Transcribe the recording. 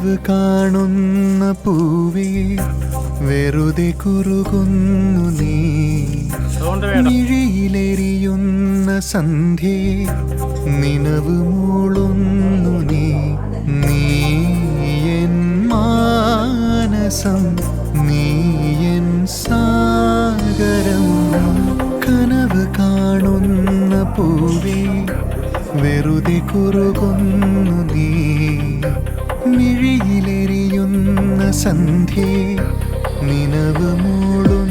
കനവ് കാണുന്ന പൂവേ വെറുതെ കുറുകുന്നു നീ. മിഴിയിലെരിയുന്ന സന്ധ്യേ നിനവ് മൂളുന്നു നീ. നീ എൻ മാനസം, നീ എൻ സാഗരം. കനവ് കാണുന്ന പൂവേ വെറുതെ കുറുകുന്നു നീ. മിഴിയിലെരിയുന്ന സന്ധ്യേ നിനവ് മൂളുന്നു.